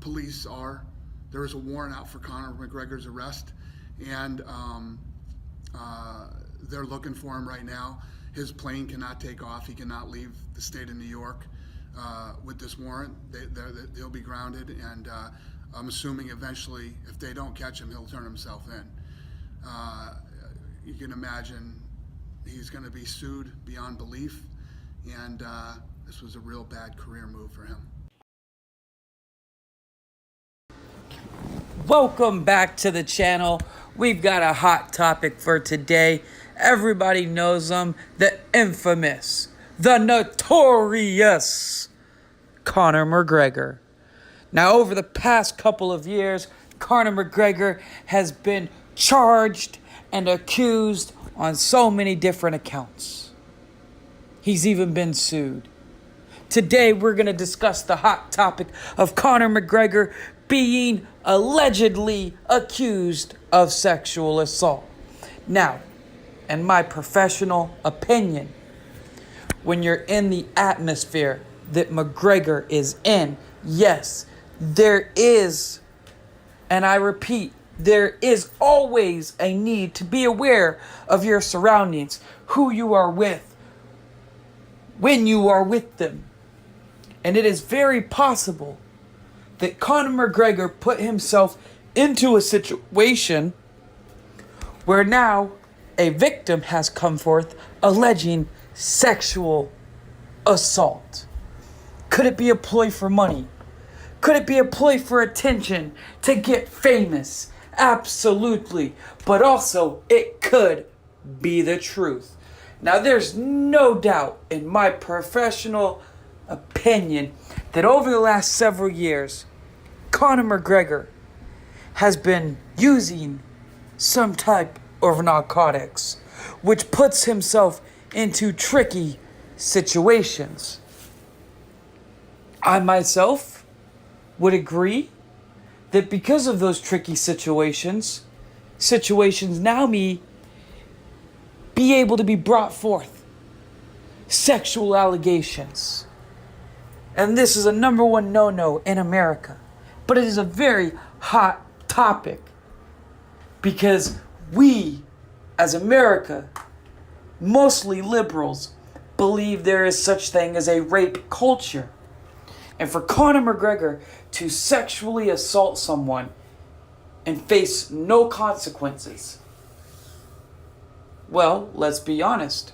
police are. There is a warrant out for Conor McGregor's arrest, and they're looking for him right now. His plane cannot take off. He cannot leave the state of New York with this warrant. They'll be grounded, and I'm assuming eventually, if they don't catch him, he'll turn himself in. You can imagine he's going to be sued beyond belief, and this was a real bad career move for him. Welcome back to the channel. We've got a hot topic for today. Everybody knows him, the infamous, the notorious Conor McGregor. Now, over the past couple of years, Conor McGregor has been charged and accused on so many different accounts. He's even been sued. Today, we're going to discuss the hot topic of Conor McGregor being allegedly accused of sexual assault. Now, in my professional opinion, when you're in the atmosphere that McGregor is in, yes, there is, and I repeat, there is always a need to be aware of your surroundings, who you are with, when you are with them. And it is very possible that Conor McGregor put himself into a situation where now a victim has come forth alleging sexual assault. Could it be a ploy for money? Could it be a ploy for attention, to get famous? Absolutely. But also, it could be the truth. Now, there's no doubt in my professional opinion that over the last several years, Conor McGregor has been using some type of narcotics, which puts himself into tricky situations. I myself would agree that because of those tricky situations now be able to be brought forth sexual allegations. And this is a number one no-no in America. But it is a very hot topic because we, as America, mostly liberals, believe there is such thing as a rape culture. And for Conor McGregor to sexually assault someone and face no consequences, well, let's be honest.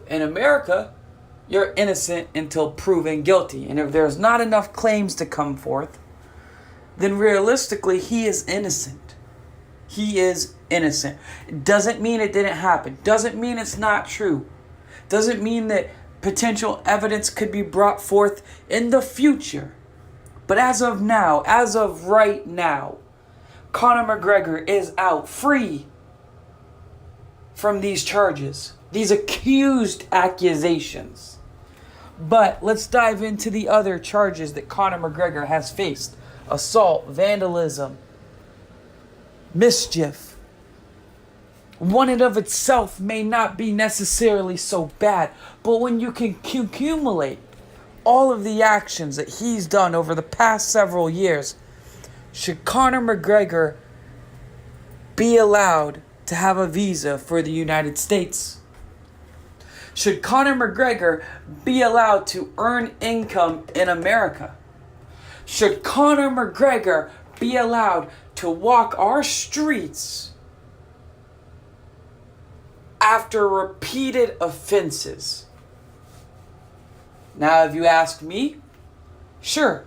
In America, you're innocent until proven guilty. And if there's not enough claims to come forth, then realistically, he is innocent. He is innocent. Doesn't mean it didn't happen. Doesn't mean it's not true. Doesn't mean that potential evidence could be brought forth in the future. But as of now, as of right now, Conor McGregor is out free from these charges, these accused accusations. But let's dive into the other charges that Conor McGregor has faced. Assault, vandalism, mischief. One in of itself may not be necessarily so bad, but when you can accumulate all of the actions that he's done over the past several years, should Conor McGregor be allowed to have a visa for the United States? Should Conor McGregor be allowed to earn income in America? Should Conor McGregor be allowed to walk our streets after repeated offenses? Now, if you ask me, sure,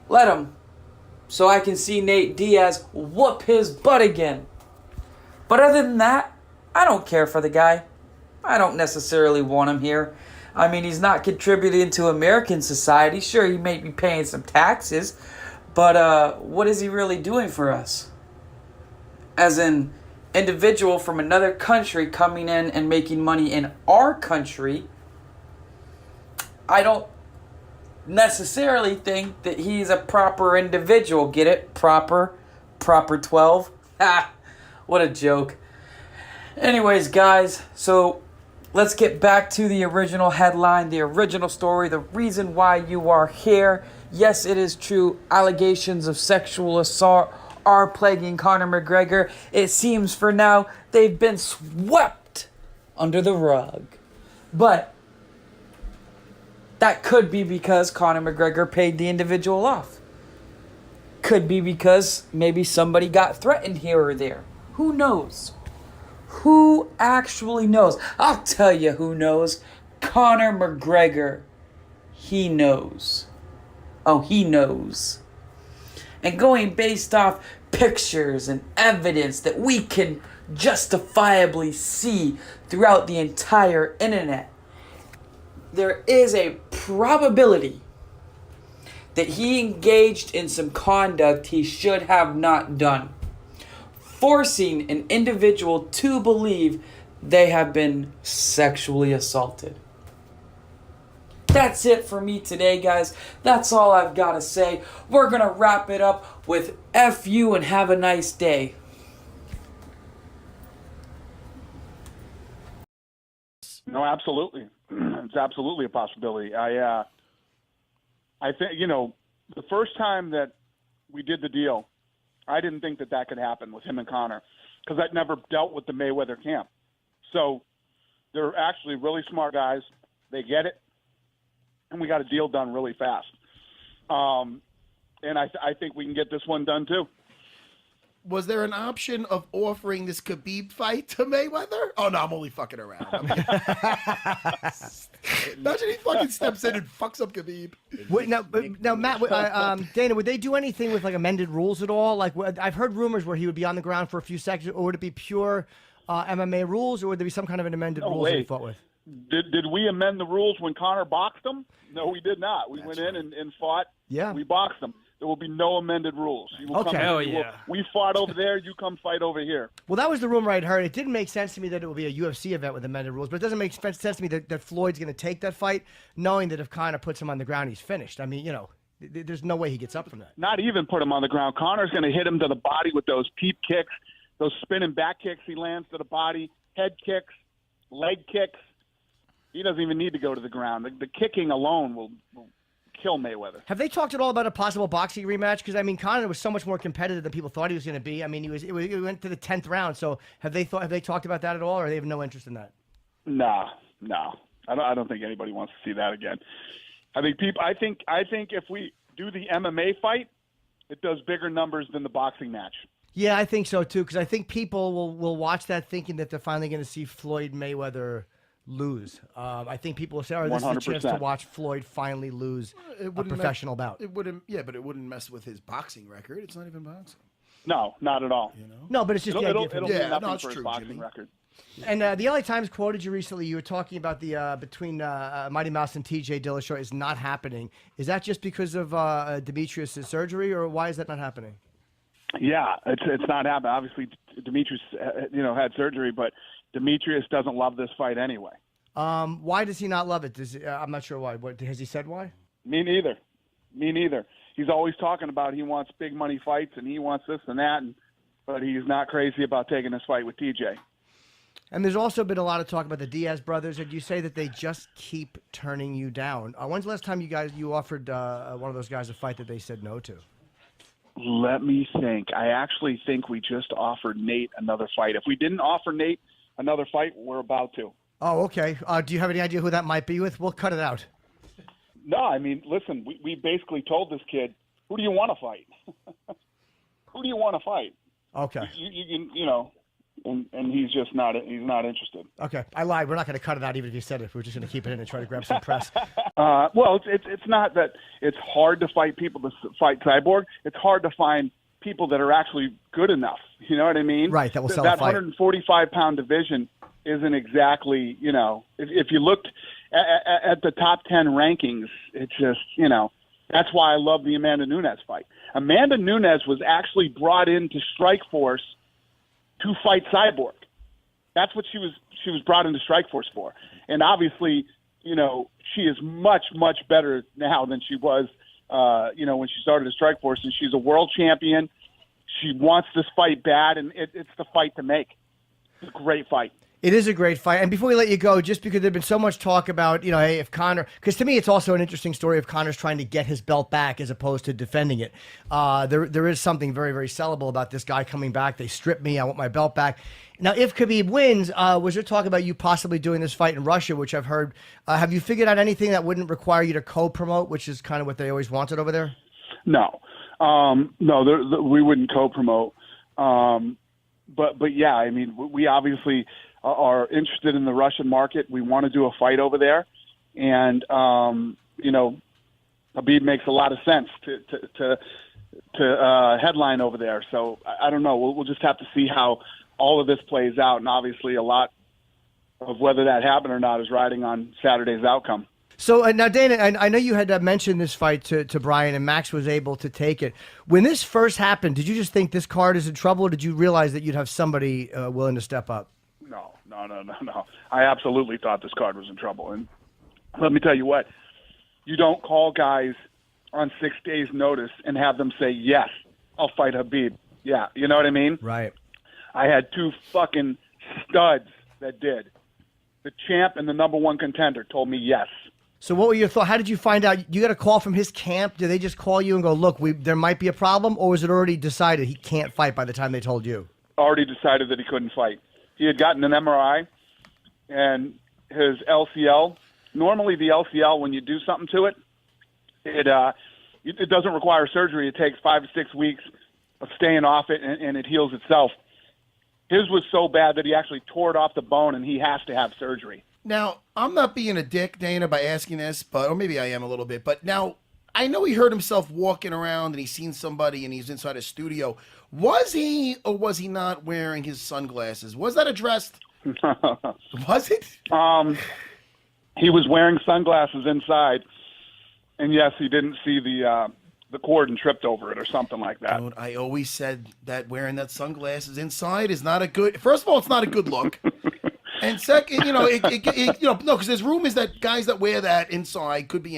let him, so I can see Nate Diaz whoop his butt again. But other than that, I don't care for the guy. I don't necessarily want him here. I mean, he's not contributing to American society. Sure, he may be paying some taxes, but what is he really doing for us? As an individual from another country coming in and making money in our country, I don't necessarily think that he's a proper individual. Get it? Proper 12. Ha! What a joke. Anyways, guys, so let's get back to the original headline, the original story, the reason why you are here. Yes, it is true. Allegations of sexual assault are plaguing Conor McGregor. It seems for now they've been swept under the rug. But that could be because Conor McGregor paid the individual off. Could be because maybe somebody got threatened here or there. Who knows? Who actually knows? I'll tell you who knows. Conor McGregor. He knows. Oh, he knows. And going based off pictures and evidence that we can justifiably see throughout the entire internet, there is a probability that he engaged in some conduct he should have not done, forcing an individual to believe they have been sexually assaulted. That's it for me today, guys. That's all I've got to say. We're going to wrap it up with F you and have a nice day. No, absolutely. It's absolutely a possibility. I think, the first time that we did the deal, I didn't think that could happen with him and Conor because I'd never dealt with the Mayweather camp. So they're actually really smart guys. They get it. And we got a deal done really fast. And I think we can get this one done too. Was there an option of offering this Khabib fight to Mayweather? Oh, no, I'm only fucking around. Imagine he fucking steps in and fucks up Khabib. Wait, now, Matt, Dana, would they do anything with like amended rules at all? Like, I've heard rumors where he would be on the ground for a few seconds, or would it be pure MMA rules, or would there be some kind of an amended rules that he fought with? Did we amend the rules when Conor boxed him? No, we did not. We went in and fought. Yeah. We boxed him. There will be no amended rules. You will Okay. Come in, Oh, yeah. We fought over there. You come fight over here. Well, that was the rumor I'd heard. It didn't make sense to me that it would be a UFC event with amended rules, but it doesn't make sense to me that Floyd's going to take that fight, knowing that if Conor puts him on the ground, he's finished. I mean, there's no way he gets up from that. Not even put him on the ground. Conor's going to hit him to the body with those peep kicks, those spinning back kicks he lands to the body, head kicks, leg kicks. He doesn't even need to go to the ground. The kicking alone will kill Mayweather. Have they talked at all about a possible boxing rematch? Because, I mean, Conor was so much more competitive than people thought he was going to be. I mean, it went to the 10th round. So have they talked about that at all, or they have no interest in that? No. I don't think anybody wants to see that again. I think if we do the MMA fight, it does bigger numbers than the boxing match. Yeah, I think so too. Because I think people will watch that thinking that they're finally going to see Floyd Mayweather lose. I think people will say, "Oh, this is a chance to watch Floyd finally lose a professional bout." It wouldn't, but it wouldn't mess with his boxing record. It's not even boxing. No, not at all. No, but it's just the idea. It'll mean nothing for his boxing Jimmy. record. And the LA Times quoted you recently. You were talking about the between Mighty Mouse and TJ Dillashaw is not happening. Is that just because of Demetrius' surgery, or why is that not happening? Yeah, it's not happening. Obviously, Demetrius, had surgery, but Demetrius doesn't love this fight anyway. Why does he not love it? I'm not sure why. Has he said why? Me neither. He's always talking about he wants big money fights and he wants this and that, but he's not crazy about taking this fight with TJ. And there's also been a lot of talk about the Diaz brothers, and you say that they just keep turning you down. When's the last time you offered one of those guys a fight that they said no to? Let me think. I actually think we just offered Nate another fight. If we didn't offer Nate another fight, we're about to. Oh, okay. Do you have any idea who that might be with? We'll cut it out. No, I mean, listen, we basically told this kid, who do you want to fight? Who do you want to fight? Okay. And he's just not interested. Okay. I lied. We're not going to cut it out even if you said it. We're just going to keep it in and try to grab some press. Well, it's not that it's hard to fight people to fight Cyborg. It's hard to find people that are actually good enough. You know what I mean? Right. That will sell that a fight. 145-pound division isn't exactly, if you looked at the top 10 rankings, it's just, that's why I love the Amanda Nunes fight. Amanda Nunes was actually brought into Strikeforce to fight Cyborg. That's what she was brought into Strikeforce for. And obviously, she is much, much better now than she was, when she started at Strikeforce, and she's a world champion. She wants this fight bad, and it's the fight to make. It's a great fight. It is a great fight. And before we let you go, just because there's been so much talk about, hey, if Conor, because to me, it's also an interesting story of Conor's trying to get his belt back as opposed to defending it. There is something very, very sellable about this guy coming back. They stripped me. I want my belt back. Now, if Khabib wins, was there talk about you possibly doing this fight in Russia, which I've heard? Have you figured out anything that wouldn't require you to co-promote, which is kind of what they always wanted over there? No. No, we wouldn't co-promote. But yeah, I mean, we obviously are interested in the Russian market. We want to do a fight over there. And, Khabib makes a lot of sense to headline over there. So I don't know. We'll just have to see how all of this plays out. And obviously a lot of whether that happened or not is riding on Saturday's outcome. So now, Dana, I know you had mentioned this fight to Brian, and Max was able to take it. When this first happened, did you just think this card is in trouble, or did you realize that you'd have somebody willing to step up? No. I absolutely thought this card was in trouble. And let me tell you what, you don't call guys on 6 days' notice and have them say, yes, I'll fight Khabib. Yeah, you know what I mean? Right. I had two fucking studs that did. The champ and the number one contender told me yes. So what were your thoughts? How did you find out? You got a call from his camp? Did they just call you and go, look, there might be a problem? Or was it already decided he can't fight by the time they told you? Already decided that he couldn't fight. He had gotten an MRI and his LCL. Normally the LCL, when you do something to it, it doesn't require surgery. It takes 5 to 6 weeks of staying off it, and it heals itself. His was so bad that he actually tore it off the bone, and he has to have surgery. Now, I'm not being a dick, Dana, by asking this, or maybe I am a little bit. But now, I know he heard himself walking around and he's seen somebody and he's inside a studio. Was he or was he not wearing his sunglasses? Was that addressed? Was it? He was wearing sunglasses inside, and yes, he didn't see the cord and tripped over it or something like that. Dude, I always said that wearing that sunglasses inside is not a good. First of all, it's not a good look. And second, no, because there's rumors that guys that wear that inside could be